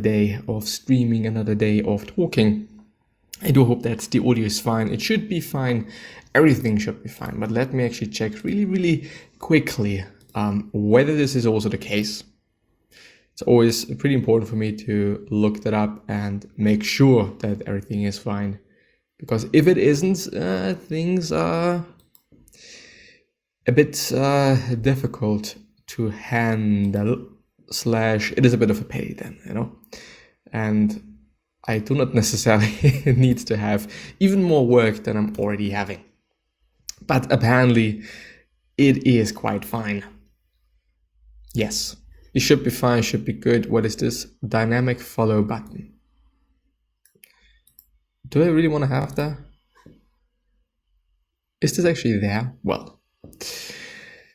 day of streaming, another day of talking. I do hope that the audio is fine. It should be fine. Everything should be fine. But let me actually check really, really quickly whether this is also the case. It's always pretty important for me to look that up and make sure that everything is fine. Because if it isn't, things are a bit difficult to handle. It is a bit of a pity then, you know. And I do not necessarily need to have even more work than I'm already having. But apparently it is quite fine. Yes, it should be fine, should be good. What is this? Dynamic follow button. Do I really want to have that? Is this actually there? Well,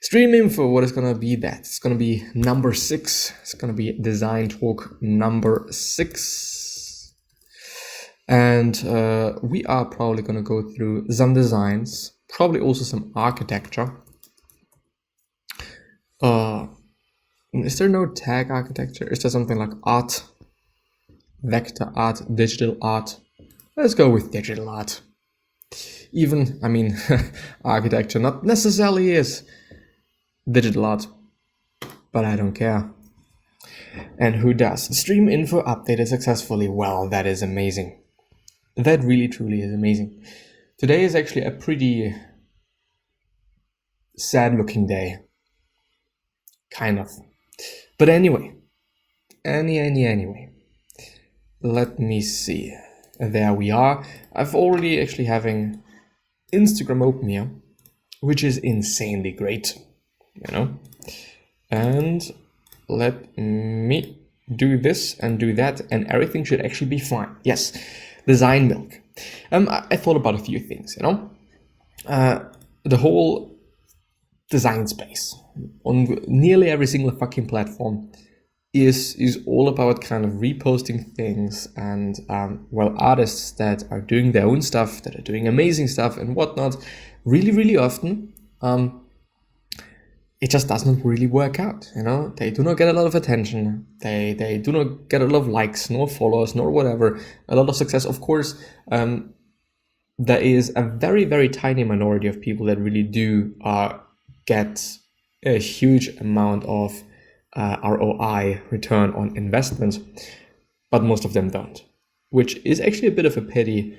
stream info, what is going to be that? It's going to be number 6. It's going to be design talk number 6. And we are probably going to go through some designs, probably also some architecture. Is there no tag architecture? Is there something like art, vector art, digital art? Let's go with digital art. Even, I mean, architecture not necessarily is digital art, but I don't care. And who does? Stream info updated successfully. Well, that is amazing. That really, truly is amazing. Today is actually a pretty sad looking day. Kind of. But anyway. Anyway. Let me see. There we are. I've already actually having Instagram open here, which is insanely great, you know. And let me do this and do that, and everything should actually be fine. Yes, design milk. I thought about a few things, you know. The whole design space on nearly every single fucking platform is all about kind of reposting things and artists that are doing their own stuff, that are doing amazing stuff and whatnot. Really often it just doesn't really work out, you know. They do not get a lot of attention, they do not get a lot of likes, nor followers, nor whatever, a lot of success. Of course, there is a very tiny minority of people that really do get a huge amount of ROI, return on investment, but most of them don't, which is actually a bit of a pity.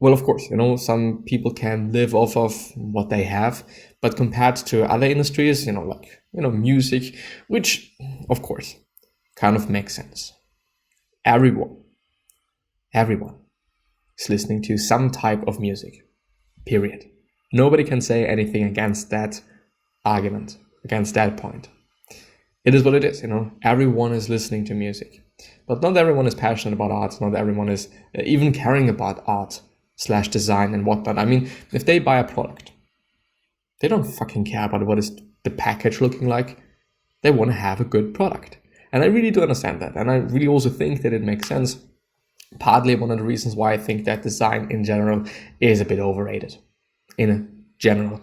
Well, of course, you know, some people can live off of what they have, but compared to other industries, you know, like, you know, music, which of course kind of makes sense. Everyone is listening to some type of music, period. Nobody can say anything against that argument, against that point. It is what it is, you know. Everyone is listening to music, but not everyone is passionate about art. Not everyone is even caring about art / design and whatnot. I mean, if they buy a product, they don't fucking care about what is the package looking like. They want to have a good product. And I really do understand that. And I really also think that it makes sense. Partly one of the reasons why I think that design in general is a bit overrated. In general,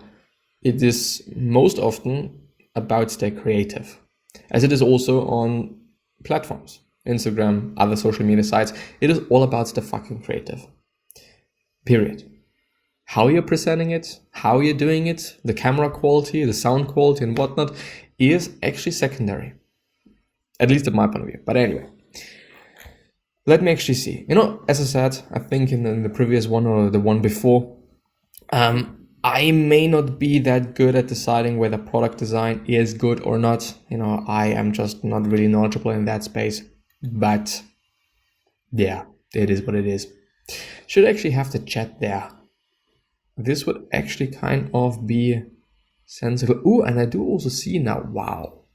it is most often about the creative, as it is also on platforms, Instagram, other social media sites. It is all about the fucking creative, period. How you're presenting it, how you're doing it, the camera quality, the sound quality and whatnot is actually secondary, at least at my point of view. But anyway, let me actually see. You know, as I said, I think in the previous one or the one before, I may not be that good at deciding whether product design is good or not. You know, I am just not really knowledgeable in that space. But yeah, it is what it is. Should actually have the chat there. This would actually kind of be sensible. Ooh, and I do also see now. Wow.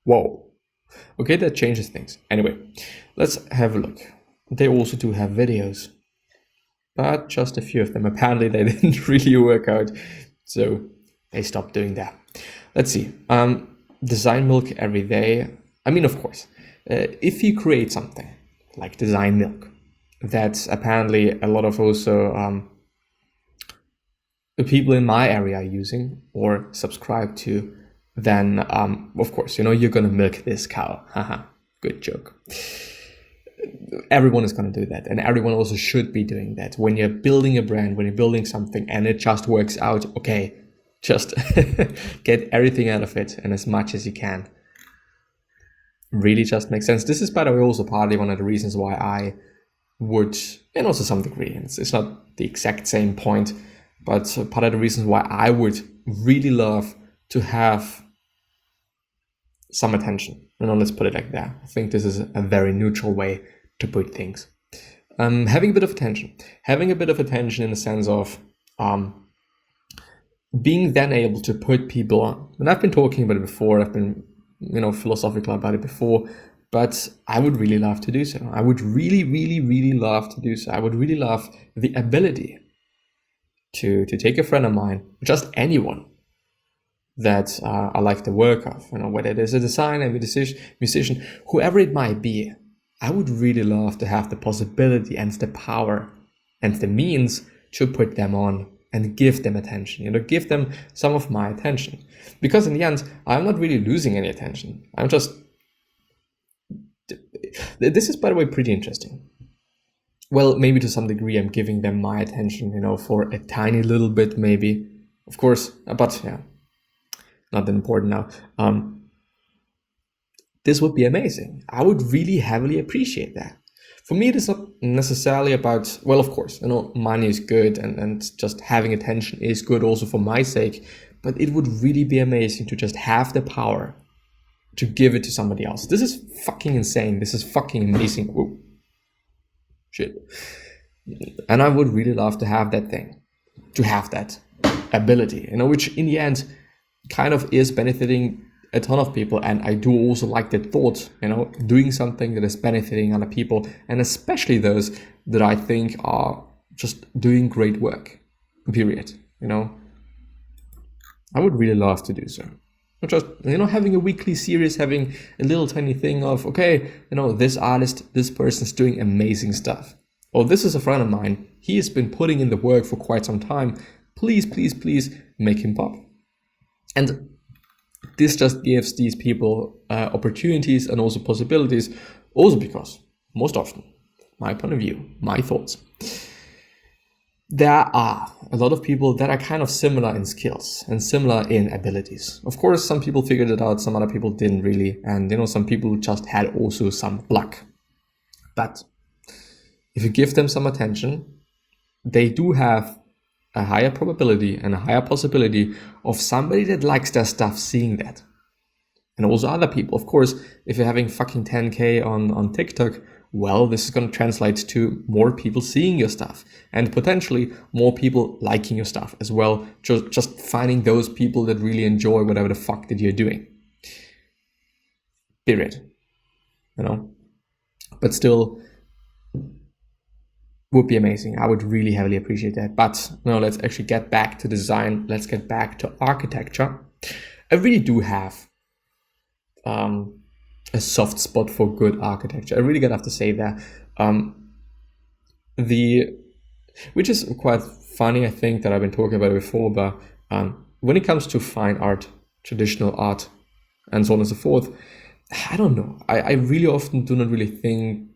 Whoa. Okay, that changes things. Anyway, let's have a look. They also do have videos, but just a few of them. Apparently they didn't really work out, so they stopped doing that. Let's see. Design milk every day. I mean, of course, if you create something like design milk, that's apparently a lot of also the people in my area are using or subscribe to, then of course, you know, you're gonna milk this cow. Haha. Good joke. Everyone is going to do that, and everyone also should be doing that. When you're building a brand, when you're building something and it just works out, okay, just get everything out of it and as much as you can. Really just makes sense. This is, by the way, also partly one of the reasons why I would, and also some degree, it's not the exact same point, but part of the reasons why I would really love to have some attention. Let's put it like that. I think this is a very neutral way to put things. Having a bit of attention in the sense of being then able to put people on. And I've been talking about it before. I've been, philosophical about it before, but I would really love to do so. I would really, really, really love to do so. I would really love the ability to take a friend of mine, just anyone that I like the work of, whether it is a designer, a musician, whoever it might be. I would really love to have the possibility and the power and the means to put them on and give them attention, give them some of my attention. Because in the end, I'm not really losing any attention. I'm just, this is, by the way, pretty interesting. Well, maybe to some degree, I'm giving them my attention, for a tiny little bit, maybe. Of course, but yeah, not that important now. This would be amazing. I would really heavily appreciate that. For me, it is not necessarily about, well, of course, money is good and just having attention is good also for my sake, but it would really be amazing to just have the power to give it to somebody else. This is fucking insane. This is fucking amazing. Whoa. Shit. And I would really love to have that thing, to have that ability, which in the end kind of is benefiting a ton of people. And I do also like that thought, doing something that is benefiting other people, and especially those that I think are just doing great work, period. I would really love to do so. Not just, having a weekly series, having a little tiny thing of, okay, this artist, this person's doing amazing stuff. Or this is a friend of mine. He has been putting in the work for quite some time. Please, please, please make him pop. And this just gives these people opportunities and also possibilities, also because most often, my point of view, my thoughts, there are a lot of people that are kind of similar in skills and similar in abilities. Of course, some people figured it out, some other people didn't really, and some people just had also some luck. But if you give them some attention, they do have a higher probability and a higher possibility of somebody that likes their stuff seeing that. And also other people. Of course, if you're having fucking 10K on TikTok, well, this is going to translate to more people seeing your stuff and potentially more people liking your stuff as well. Just finding those people that really enjoy whatever the fuck that you're doing. Period. But still, would be amazing. I would really heavily appreciate that. But no, let's actually get back to design. Let's get back to architecture. I really do have a soft spot for good architecture. I really gotta have to say that. Which is quite funny, I think, that I've been talking about it before, but when it comes to fine art, traditional art, and so on and so forth, I don't know. I really often do not really think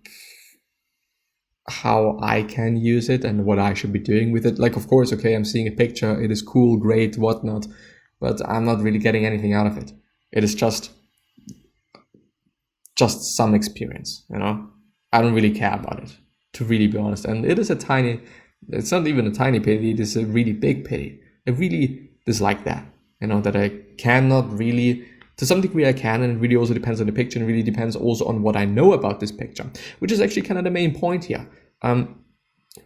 how I can use it and what I should be doing with it. Like, of course, okay, I'm seeing a picture, it is cool, great, whatnot, but I'm not really getting anything out of it. It is just some experience, I don't really care about it, to really be honest. And it is it's not even a tiny pity, it is a really big pity. I really dislike that, that I cannot really, to some degree I can, and it really also depends on the picture, and it really depends also on what I know about this picture, which is actually kind of the main point here.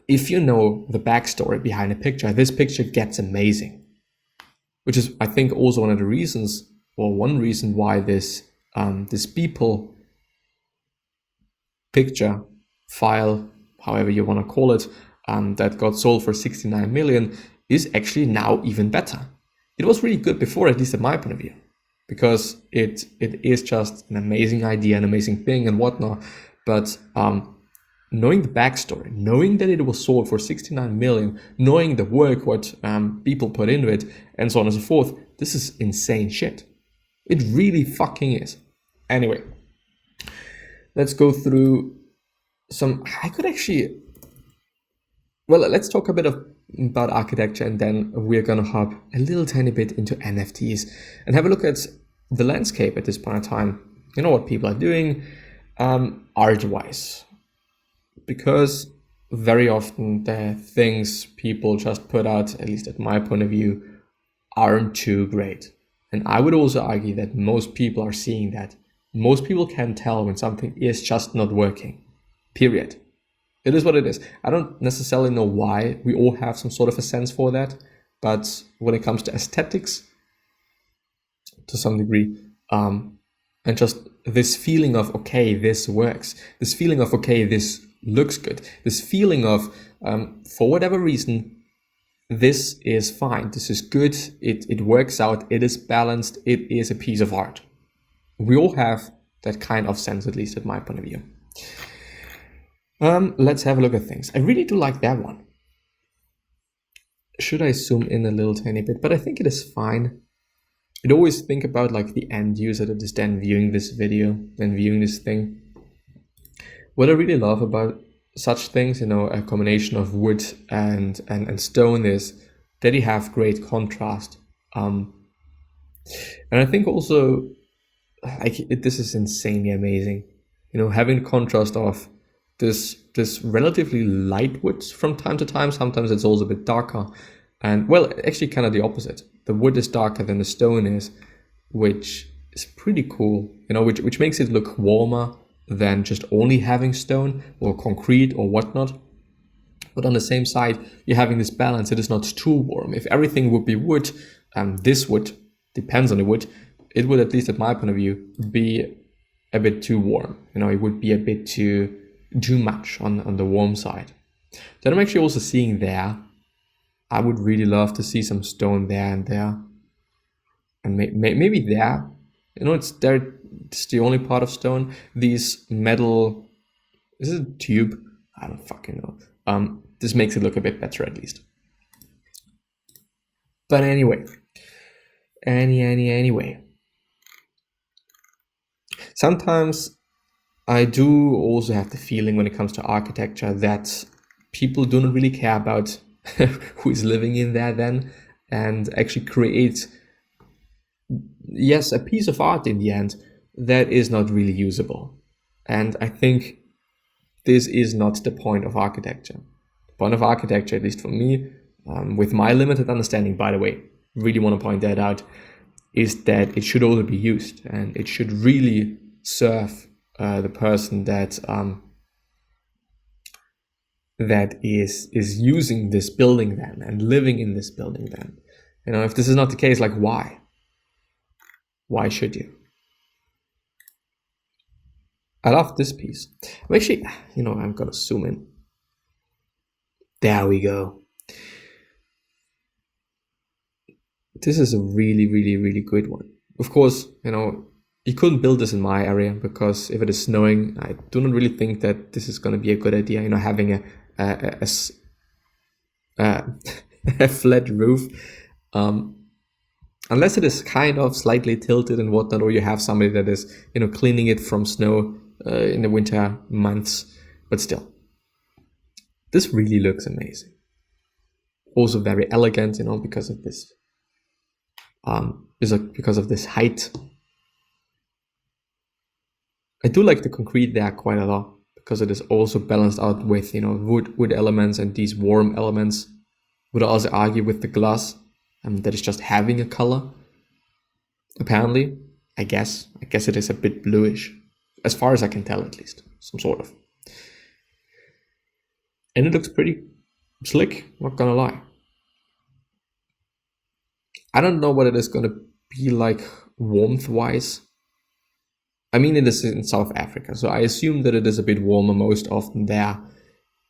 If you know the backstory behind a picture, this picture gets amazing, which is, I think, also one of the reasons, or one reason why this people picture file, however you want to call it, that got sold for 69 million is actually now even better. It was really good before, at least in my point of view, because it is just an amazing idea, an amazing thing and whatnot. But knowing the backstory, knowing that it was sold for 69 million, knowing the work, what people put into it, and so on and so forth, this is insane shit. It really fucking is. Anyway, let's go through some. Let's talk a bit about architecture, and then we're gonna hop a little tiny bit into NFTs and have a look at the landscape at this point in time. You know what people are doing art-wise, because very often the things people just put out, at least at my point of view, aren't too great. And I would also argue that most people are seeing that. Most people can tell when something is just not working, period. It is what it is. I don't necessarily know why. We all have some sort of a sense for that. But when it comes to aesthetics, to some degree, and just this feeling of, okay, this works. This feeling of, okay, this looks good. This feeling of, for whatever reason, this is fine. This is good. It works out. It is balanced. It is a piece of art. We all have that kind of sense, at least at my point of view. Let's have a look at things. I really do like that one. Should I zoom in a little tiny bit? But I think it is fine. I'd always think about like the end user that is then viewing this video, then viewing this thing. What I really love about such things, a combination of wood and stone, is that you have great contrast. And I think also, this is insanely amazing. Having the contrast of this relatively light wood from time to time. Sometimes it's also a bit darker, and well, actually kind of the opposite. The wood is darker than the stone is, which is pretty cool. Which makes it look warmer than just only having stone or concrete or whatnot. But on the same side, you're having this balance. It is not too warm. If everything would be wood, this wood depends on the wood. It would, at least at my point of view, be a bit too warm. It would be a bit too much on the warm side. Then I'm actually also seeing there, I would really love to see some stone there and there. And maybe there, it's there. It's the only part of stone. These metal, is it a tube? I don't fucking know. This makes it look a bit better, at least. But anyway, anyway. Sometimes I do also have the feeling when it comes to architecture that people do not really care about who is living in there then, and actually create, yes, a piece of art in the end that is not really usable. And I think this is not the point of architecture. The point of architecture, at least for me, with my limited understanding, by the way, really want to point that out, is that it should also be used, and it should really serve the person that is using this building then and living in this building then. If this is not the case, like why? Why should you? I love this piece. Actually, I'm gonna zoom in. There we go. This is a really, really, really good one. Of course, you couldn't build this in my area because if it is snowing, I do not really think that this is going to be a good idea. Having a flat roof, unless it is kind of slightly tilted and whatnot, or you have somebody that is cleaning it from snow in the winter months. But still, this really looks amazing. Also very elegant, because of this. Because of this height. I do like the concrete there quite a lot, because it is also balanced out with wood elements and these warm elements. Would also argue with the glass, that is just having a color. Apparently, I guess it is a bit bluish, as far as I can tell, at least, some sort of. And it looks pretty slick, not gonna lie. I don't know what it is gonna be like warmth-wise. I mean, it is in South Africa, so I assume that it is a bit warmer most often there.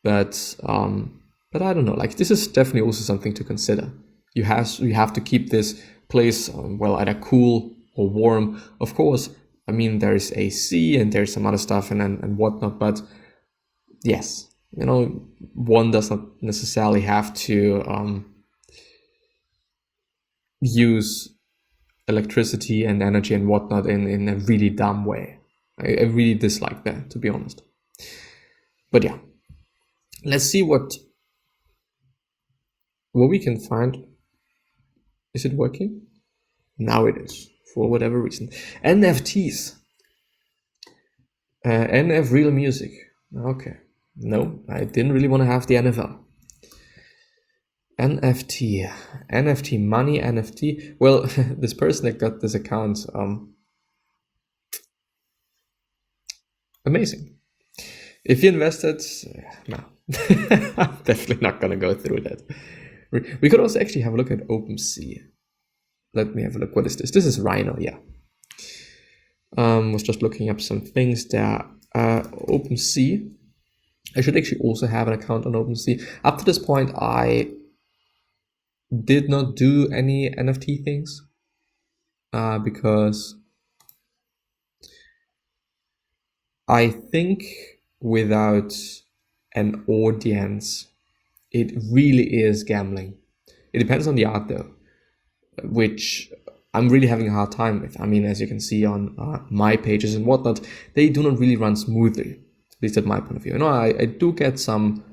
But I don't know. Like, this is definitely also something to consider. You have to keep this place either cool or warm. Of course, I mean, there's AC and there's some other stuff and whatnot. But yes, one does not necessarily have to use electricity and energy and whatnot in a really dumb way. I really dislike that, to be honest. But yeah, let's see what we can find. Is it working? Now it is, for whatever reason. NFTs. NF real music. Okay. No, I didn't really want to have the NFL. NFT money, NFT. Well, this person that got this account, amazing. If you invested, no, I'm definitely not gonna go through that. We could also actually have a look at OpenSea. Let me have a look. What is this? This is Rhino, yeah. Was just looking up some things there. OpenSea. I should actually also have an account on OpenSea. Up to this point, I did not do any NFT things because I think without an audience, it really is gambling. It depends on the art though, which I'm really having a hard time with. I mean, as you can see on my pages and whatnot, they do not really run smoothly, at least at my point of view. You know, I do get some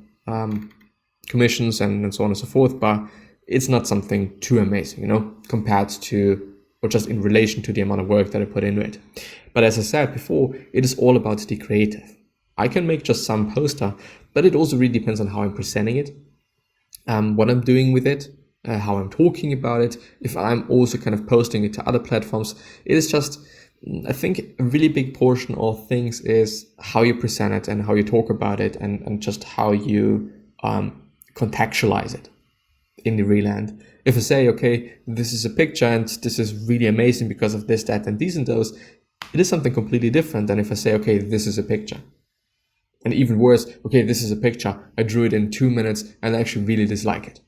commissions and so on and so forth, but it's not something too amazing, you know, compared to, or just in relation to the amount of work that I put into it. But as I said before, it is all about the creative. I can make just some poster, but it also really depends on how I'm presenting it, what I'm doing with it, how I'm talking about it, if I'm also kind of posting it to other platforms. It is just, I think a really big portion of things is how you present it and how you talk about it and just how you contextualize it in the real end. If I say, okay, this is a picture and this is really amazing because of this, that, and these and those, it is something completely different than if I say, okay, this is a picture. And even worse, okay, this is a picture, I drew it in 2 minutes and I actually really dislike it.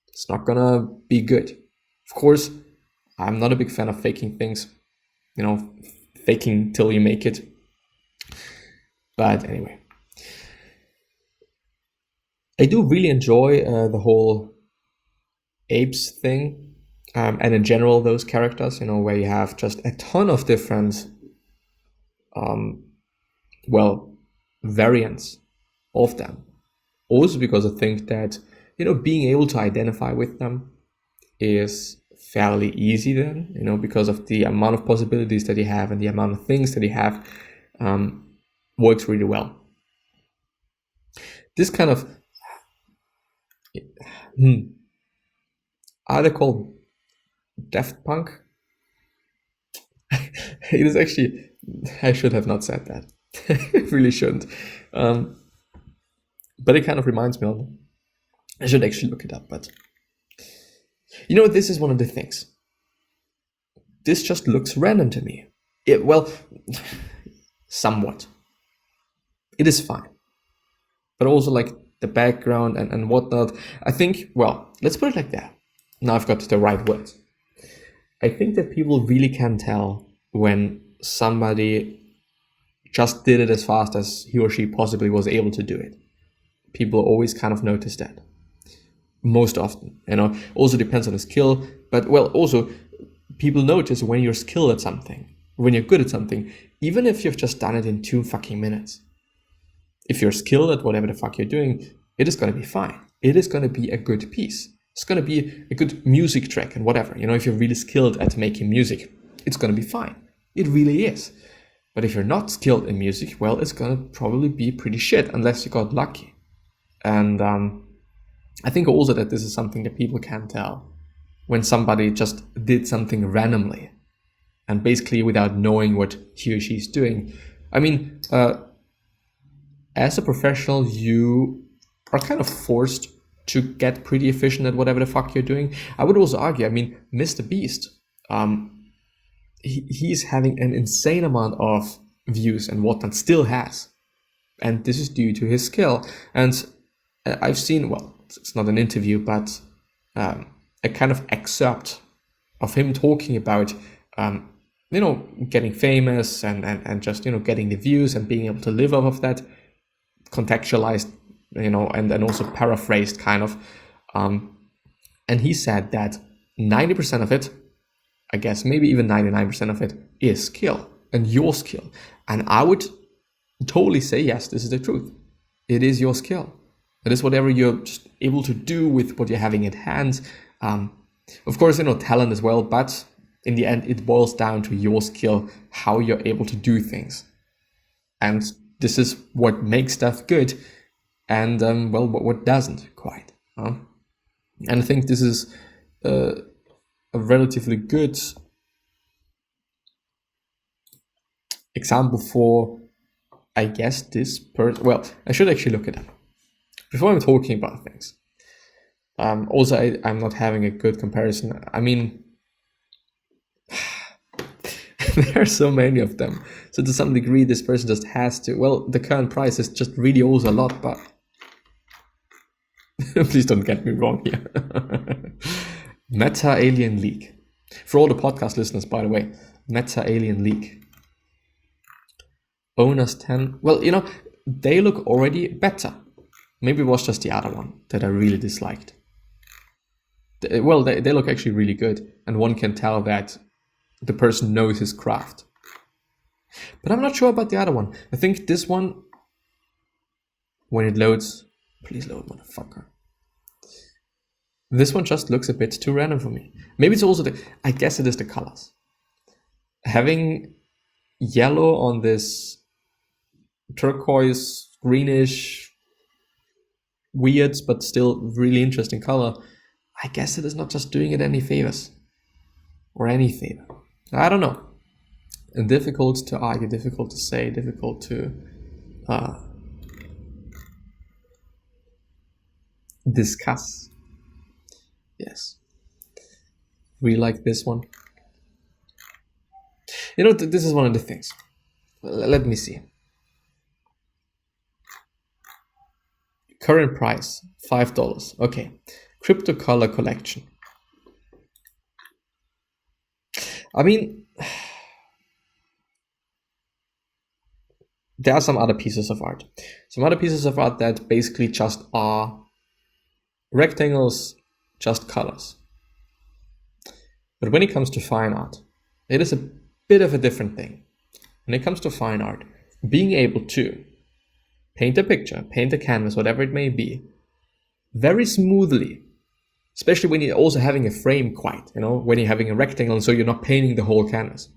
It's not gonna be good. Of course, I'm not a big fan of faking things, you know, faking till you make it. But anyway, I do really enjoy the whole apes thing, and in general those characters, you know, where you have just a ton of different variants of them. Also because I think that, you know, being able to identify with them is fairly easy then, you know, because of the amount of possibilities that you have and the amount of things that you have, works really well. This kind of are they called Daft Punk? It is actually, I should have not said that. I really shouldn't. But it kind of reminds me of them. I should actually look it up, but you know, this is one of the things. This just looks random to me. Somewhat. It is fine. But also like the background and whatnot. I think, let's put it like that. Now I've got the right words. I think that people really can tell when somebody just did it as fast as he or she possibly was able to do it. People always kind of notice that. Most often, you know, also depends on the skill, but also people notice when you're skilled at something, when you're good at something, even if you've just done it in 2 fucking minutes. If you're skilled at whatever the fuck you're doing, it is going to be fine. It is going to be a good piece. It's going to be a good music track and whatever. You know, if you're really skilled at making music, it's going to be fine. It really is. But if you're not skilled in music, it's going to probably be pretty shit unless you got lucky. And I think also that this is something that people can tell when somebody just did something randomly and basically without knowing what he or she is doing. I mean, as a professional, you are kind of forced to get pretty efficient at whatever the fuck you're doing. I would also argue, I mean, Mr. Beast, he's having an insane amount of views and whatnot, still has. And this is due to his skill. And I've seen, it's not an interview, but a kind of excerpt of him talking about, you know, getting famous and just, you know, getting the views and being able to live off of that, contextualized, you know, and also paraphrased kind of. And he said that 90% of it, I guess maybe even 99% of it, is skill. and your skill. And I would totally say, yes, this is the truth. It is your skill. It is whatever you're just able to do with what you're having at hand. Of course, talent as well, but in the end, it boils down to your skill, how you're able to do things. And this is what makes stuff good and, what doesn't quite. And I think this is a relatively good example for, I guess, this person. Well, I should actually look it up before I'm talking about things. Also, I'm not having a good comparison. I mean, there are so many of them. So to some degree, this person just has to, well, the current price is just really owes a lot, but please don't get me wrong here. Meta Alien League. For all the podcast listeners, by the way, Meta Alien League. Owners 10. Well, they look already better. Maybe it was just the other one that I really disliked. Well, they look actually really good, and one can tell that the person knows his craft. But I'm not sure about the other one. I think this one, when it loads, please load, motherfucker. This one just looks a bit too random for me. Maybe it's also I guess it is the colors. Having yellow on this turquoise, greenish, weird, but still really interesting color, I guess it is not just doing it any favors. Or any favor. I don't know. And difficult to argue, difficult to say, difficult to discuss. Yes. We like this one. This is one of the things. Let me see. Current price, $5. Okay. Crypto color collection. I mean, there are some other pieces of art. Some other pieces of art that basically just are rectangles, just colors. But when it comes to fine art, it is a bit of a different thing. When it comes to fine art, being able to paint a picture, paint a canvas, whatever it may be, very smoothly, especially when you're also having a frame when you're having a rectangle, and so you're not painting the whole canvas.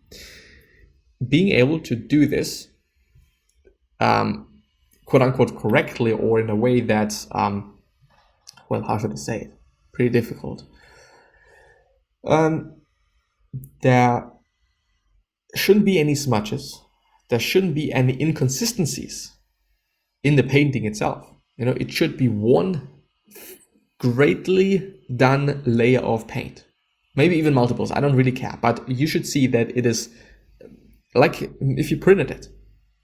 Being able to do this, quote unquote, correctly, or in a way that's, how should I say it? Pretty difficult. There shouldn't be any smudges. There shouldn't be any inconsistencies in the painting itself. It should be one greatly done layer of paint, maybe even multiples. I don't really care, but you should see that it is like if you printed it,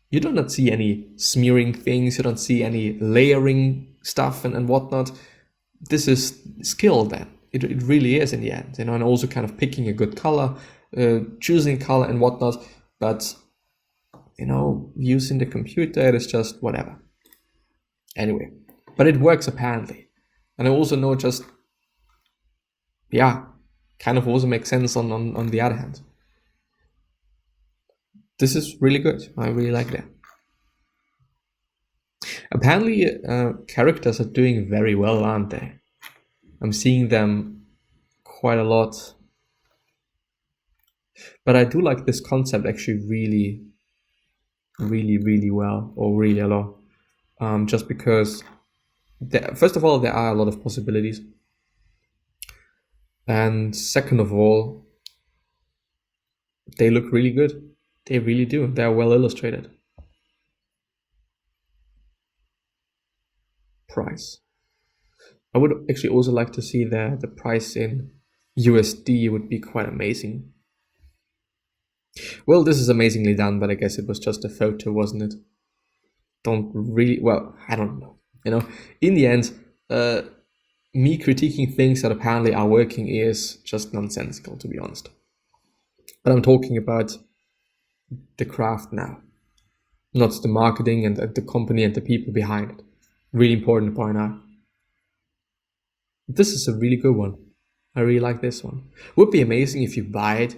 you do not see any smearing things, you don't see any layering stuff and whatnot. This is skill then. It really is in the end, and also kind of picking a good color, choosing color and whatnot. But using the computer, it is just whatever. Anyway, but it works apparently. And I also know kind of also makes sense on the other hand. This is really good. I really like that. Apparently, characters are doing very well, aren't they? I'm seeing them quite a lot. But I do like this concept actually really, really, really well, or really a lot. Just because, first of all, there are a lot of possibilities. And second of all, they look really good. They really do. They're well illustrated. Price. I would actually also like to see the price in USD. Would be quite amazing. Well, this is amazingly done, but I guess it was just a photo, wasn't it? I don't know. In the end, me critiquing things that apparently are working is just nonsensical, to be honest. But I'm talking about the craft now, not the marketing and the company and the people behind it. Really important to point out. This is a really good one. I really like this one. Would be amazing if you buy it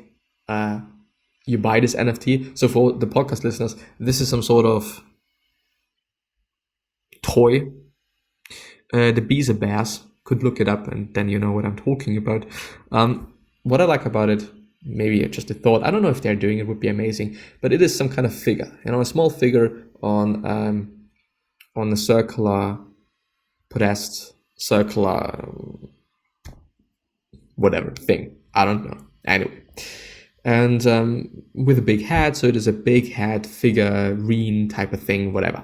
you buy this NFT. So for the podcast listeners, this is some sort of toy. The Bees are Bears. Could look it up and then you know what I'm talking about. What I like about it, maybe just a thought, I don't know if they're doing it, would be amazing, but it is some kind of figure, a small figure on a circular podest, circular whatever thing. I don't know. Anyway. And with a big head, so it is a big head figurine type of thing, whatever.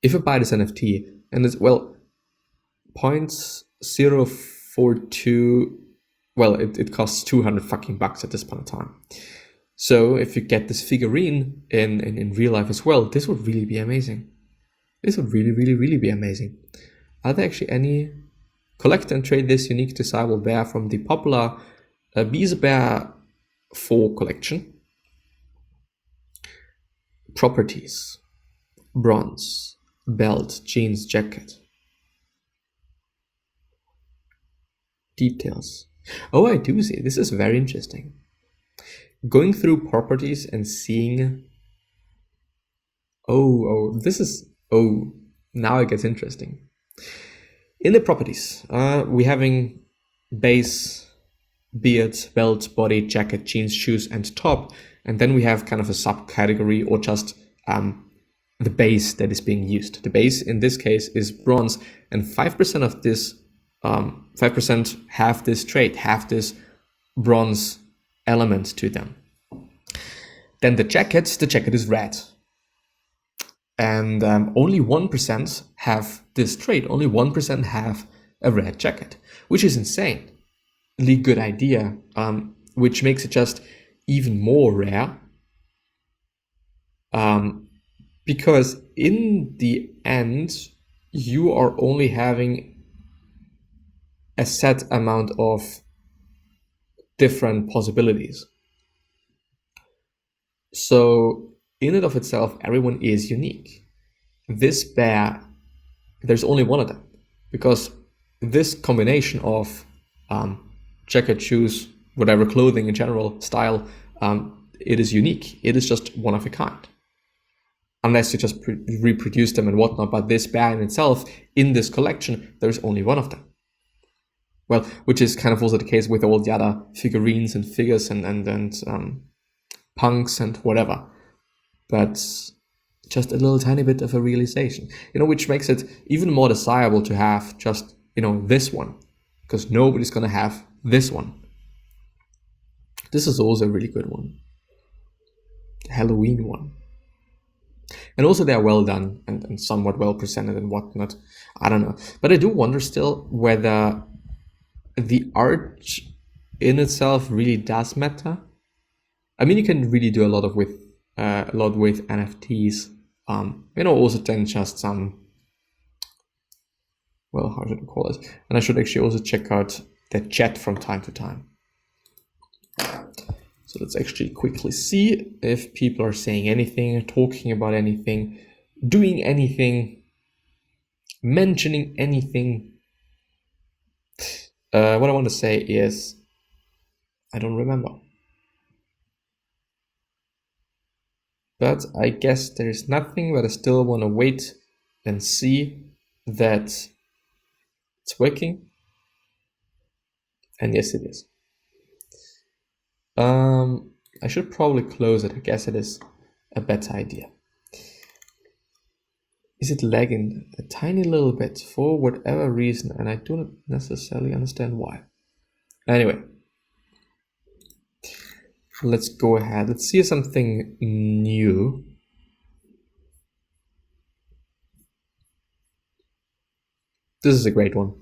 If I buy this NFT, and it's, 0.042, it costs 200 fucking bucks at this point in time. So if you get this figurine in real life as well, this would really be amazing. This would really, really, really be amazing. Are there actually any collect and trade this unique desirable bear from the popular Bees Bear 4 collection? Properties: bronze, belt, jeans, jacket. Details. Oh, I do see. This is very interesting. Going through properties and seeing. Now it gets interesting. In the properties, we're having base, beard, belt, body, jacket, jeans, shoes, and top. And then we have kind of a subcategory or just the base that is being used. The base in this case is bronze, and 5% of this, 5% have this trait, have this bronze element to them. Then the jacket is red. And only 1% have this trait, only 1% have a red jacket, which is insanely good idea, which makes it just even more rare. Because in the end, you are only having a set amount of different possibilities. So in and of itself, everyone is unique. This bear, there's only one of them, because this combination of jacket, shoes, whatever, clothing in general, style, it is unique. It is just one of a kind. Unless you just reproduce them and whatnot, but this bear in itself, in this collection, there's only one of them. Well, which is kind of also the case with all the other figurines and figures and punks and whatever. But just a little tiny bit of a realization, which makes it even more desirable to have just, this one, because nobody's going to have this one. This is also a really good one. The Halloween one. And also they're well done and somewhat well presented and whatnot. I don't know. But I do wonder still whether the art in itself really does matter. I mean, you can really do a lot with NFTs. Also then just some, how should I call it? And I should actually also check out the chat from time to time. So let's actually quickly see if people are saying anything, talking about anything, doing anything, mentioning anything. What I want to say is, I don't remember. But I guess there's nothing, but I still want to wait and see that it's working. And yes, it is. I should probably close it. I guess it is a better idea. Is it lagging a tiny little bit for whatever reason? And I do not necessarily understand why. Anyway, let's go ahead. Let's see something new. This is a great one.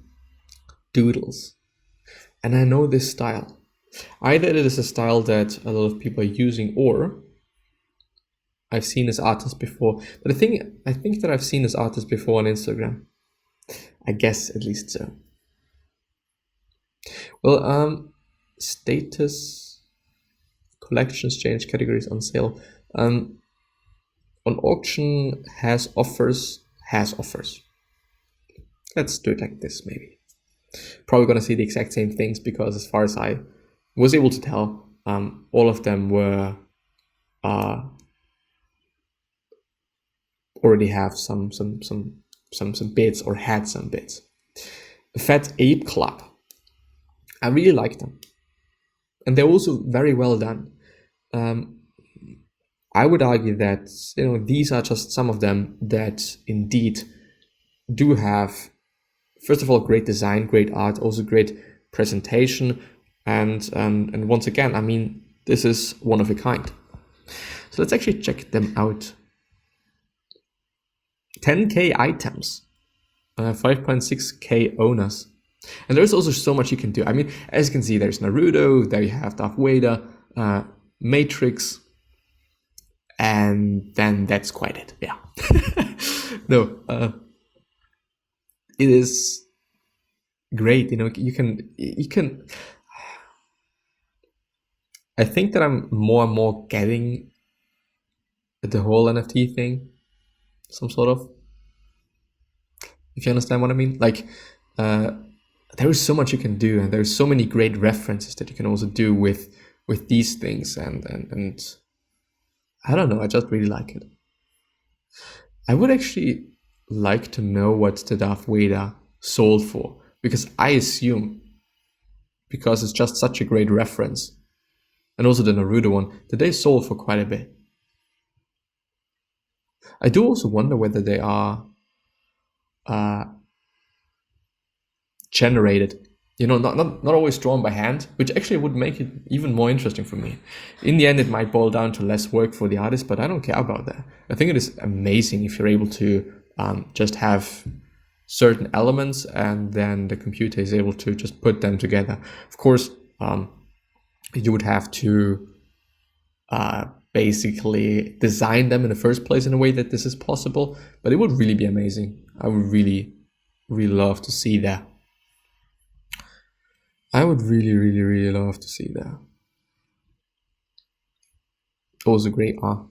Doodles. And I know this style. Either it is a style that a lot of people are using, or I've seen this artist before. But I think that I've seen this artist before on Instagram. I guess at least so. Well, status, collections change, categories on sale. On auction has offers. Let's do it like this, maybe. Probably gonna see the exact same things, because as far as I was able to tell, all of them were already have some bits or had some bits. Fat Ape Club, I really like them, and they're also very well done. I would argue that these are just some of them that indeed do have, first of all, great design, great art, also great presentation, and once again, I mean, this is one of a kind. So let's actually check them out. 10k items, 5.6k owners, and there's also so much you can do. I mean, as you can see, there's Naruto, there you have Darth Vader, Matrix, and then that's quite it. Yeah. No, it is great. You can. I think that I'm more and more getting the whole NFT thing, some sort of, if you understand what I mean. Like, there is so much you can do, and there's so many great references that you can also do with these things, and I don't know, I just really like it. I would actually like to know what the Darth Vader sold for, because I assume, because it's just such a great reference, and also the Naruto one, that they sold for quite a bit. I do also wonder whether they are generated, not always drawn by hand, which actually would make it even more interesting for me. In the end, it might boil down to less work for the artist, but I don't care about that. I think it is amazing if you're able to just have certain elements, and then the computer is able to just put them together. Of course, you would have to basically design them in the first place in a way that this is possible, but it would really be amazing. I would really, really love to see that. I would really, really, really love to see that. Also great art.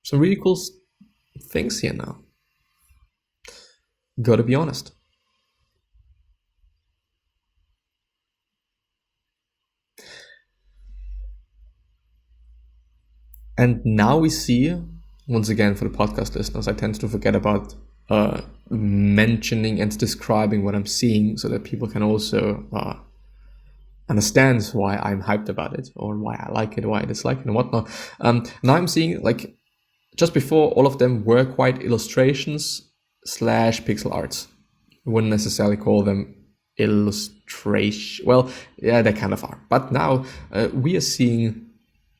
Some really cool things here now. Gotta be honest. And now we see, once again, for the podcast listeners, I tend to forget about mentioning and describing what I'm seeing, so that people can also understand why I'm hyped about it, or why I like it, why I dislike it, and whatnot. Now I'm seeing, like, just before, all of them were quite illustrations / pixel arts. I wouldn't necessarily call them illustration. Well, yeah, they kind of are. But now we are seeing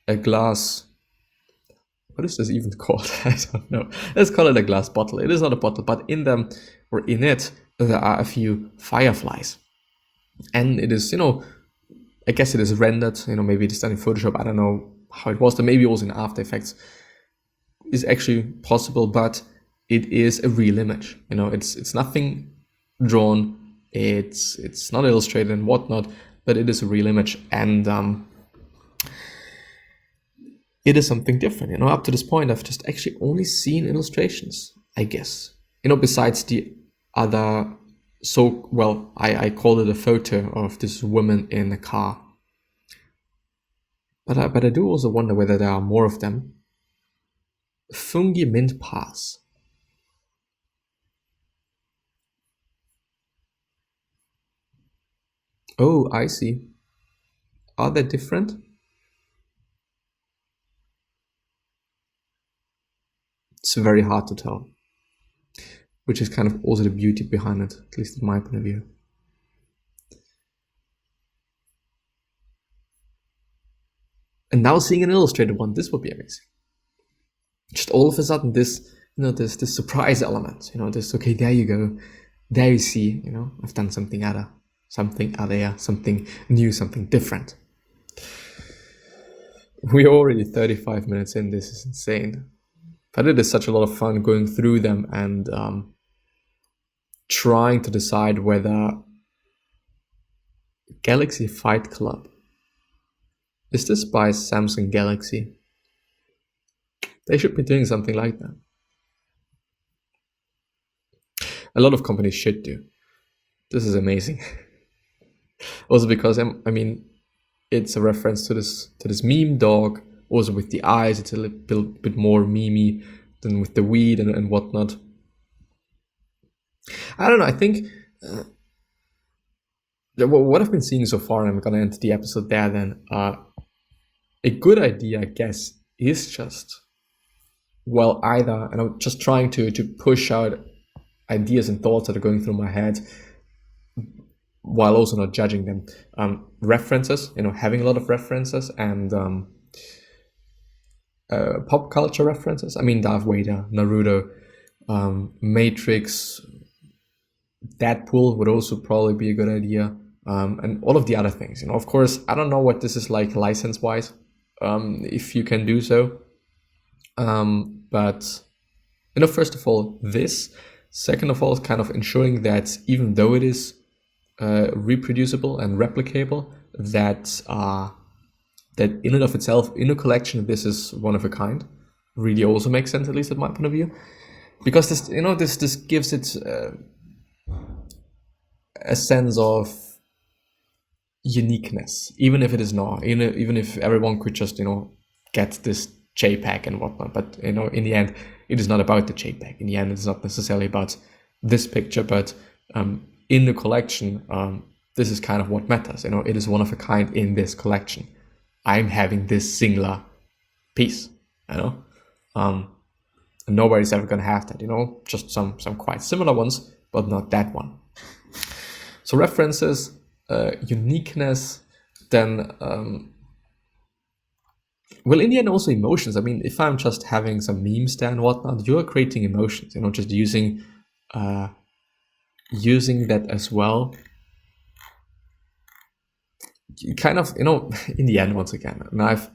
a glass. What is this even called? I don't know. Let's call it a glass bottle. It is not a bottle, but in them, or in it, there are a few fireflies. And it is, I guess it is rendered, maybe it is done in Photoshop. I don't know how it was. There maybe also in After Effects is actually possible, but it is a real image. It's nothing drawn. It's not illustrated and whatnot, but it is a real image. And it is something different. Up to this point, I've just actually only seen illustrations, I guess. Besides the other, I call it a photo of this woman in a car. But I do also wonder whether there are more of them. Fungi Mint Pass. Oh, I see. Are they different? It's very hard to tell, which is kind of also the beauty behind it, at least in my point of view. And now seeing an illustrated one, this would be amazing. Just all of a sudden, this surprise element, okay, there you go, there you see, I've done something other, something new, something different. We're already 35 minutes in. This is insane. But it is such a lot of fun going through them and trying to decide whether Galaxy Fight Club, is this by Samsung Galaxy? They should be doing something like that. A lot of companies should do. This is amazing. Also because I mean, it's a reference to this meme dog. Also with the eyes, it's a little bit more memey than with the weed and whatnot. I don't know. I think what I've been seeing so far, and I'm gonna end the episode there. Then a good idea, I guess, is just either, and I'm just trying to push out ideas and thoughts that are going through my head, while also not judging them. References, having a lot of references and pop culture references. I mean, Darth Vader, Naruto, Matrix, Deadpool would also probably be a good idea. And all of the other things. Of course, I don't know what this is like license-wise, if you can do so. But, first of all, this. Second of all, kind of ensuring that even though it is reproducible and replicable, that in and of itself, in a collection, this is one of a kind. Really also makes sense, at least at my point of view. Because this gives it a sense of uniqueness, even if it is not, even if everyone could just get this JPEG and whatnot. But in the end, it is not about the JPEG. In the end, it's not necessarily about this picture, but in the collection, this is kind of what matters. It is one of a kind in this collection. I'm having this singular piece. And nobody's ever gonna have that. Just some quite similar ones, but not that one. So references. Uniqueness, then in the end also emotions. I mean, if I'm just having some memes there and whatnot, you're creating emotions, just using that as well. Kind of, in the end, once again, and I've,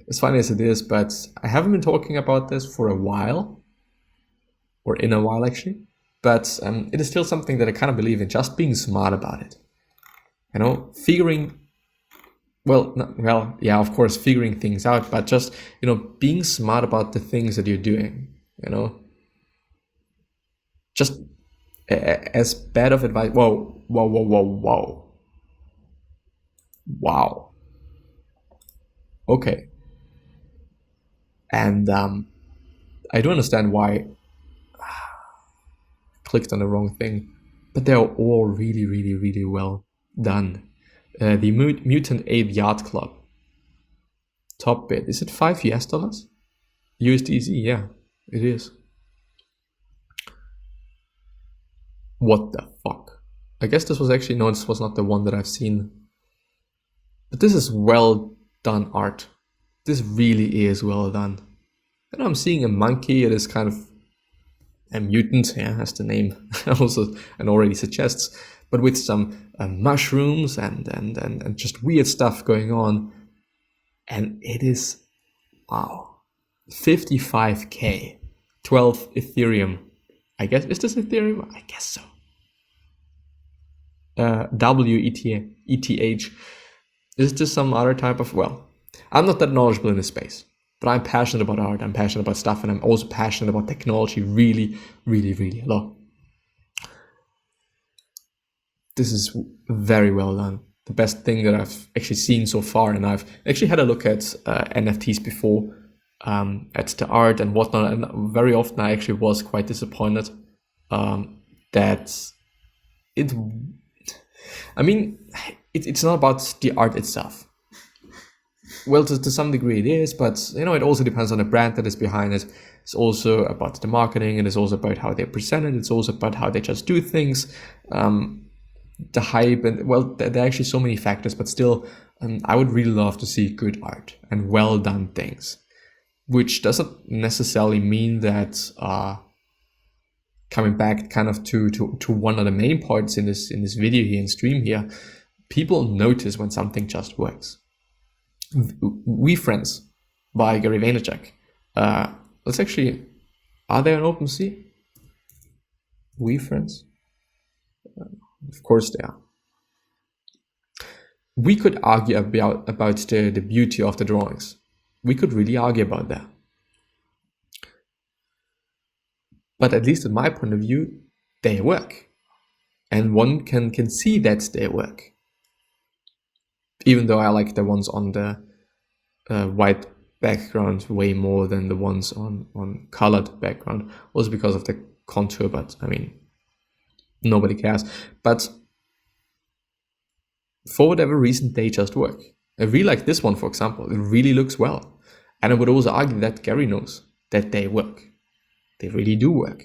as funny as it is, but I haven't been talking about this for a while, or in a while actually. But it is still something that I kind of believe in, just being smart about it. Figuring, of course, figuring things out, but just, being smart about the things that you're doing, Just as bad of advice. Whoa. Wow. Okay. And I do understand why clicked on the wrong thing, but they're all really, really, really well done. The Mutant Ape Yacht Club. Top bid. Is it $5 USDC? Yeah, it is. What the fuck? I guess this was actually, no, this was not the one that I've seen. But this is well done art. This really is well done. And I'm seeing a monkey. It is kind of a mutant, as the name also and already suggests, but with some mushrooms and just weird stuff going on. And it is, wow, 55k, 12 Ethereum. I guess, is this Ethereum? I guess so. WETH. Is this some other type of, I'm not that knowledgeable in this space. But I'm passionate about art, I'm passionate about stuff, and I'm also passionate about technology really, really, really a lot. This is very well done. The best thing that I've actually seen so far, and I've actually had a look at NFTs before, at the art and whatnot, and very often I actually was quite disappointed that it's not about the art itself. Well, to some degree it is, but it also depends on the brand that is behind it. It's also about the marketing, and it's also about how they present it. It's also about how they just do things, the hype, and there are actually so many factors. But still, I would really love to see good art and well done things, which doesn't necessarily mean that coming back kind of to one of the main parts in this video here and stream here, people notice when something just works. We Friends by Gary Vaynerchuk. Let's actually, are they on OpenSea? We Friends? Of course they are. We could argue about the beauty of the drawings. We could really argue about that. But at least in my point of view, they work. and one can see that they work. Even though I like the ones on the white background way more than the ones on colored background, also because of the contour, but I mean, nobody cares. But for whatever reason, they just work. I really like this one, for example. It really looks well. And I would also argue that Gary knows that they work. They really do work.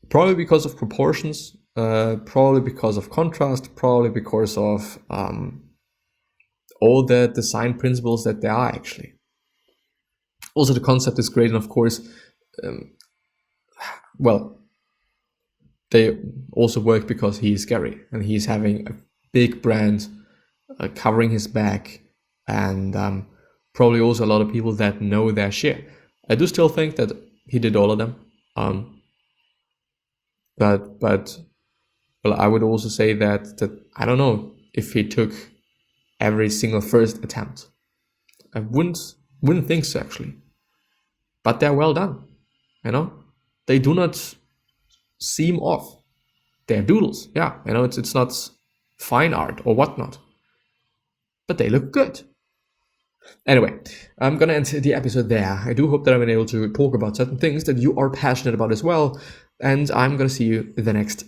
Probably because of proportions, probably because of contrast, probably because of all the design principles that there are actually. Also, the concept is great, and of course, they also work because he's Gary, and he's having a big brand covering his back, and probably also a lot of people that know their shit. I do still think that he did all of them, but I would also say that I don't know if he took every single first attempt. I wouldn't think so actually, but they're well done. They do not seem off. They're doodles, yeah. It's not fine art or whatnot, but they look good. Anyway, I'm gonna end the episode there. I do hope that I've been able to talk about certain things that you are passionate about as well, and I'm gonna see you the next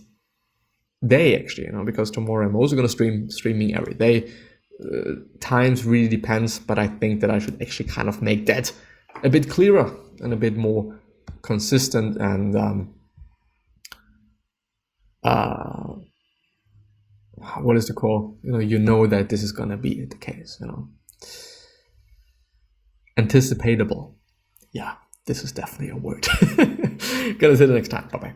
day actually, because tomorrow I'm also gonna streaming every day. Times really depends, but I think that I should actually kind of make that a bit clearer and a bit more consistent, and what is the call? That this is gonna be the case. Anticipatable. Yeah, this is definitely a word. Gonna see you next time. Bye bye.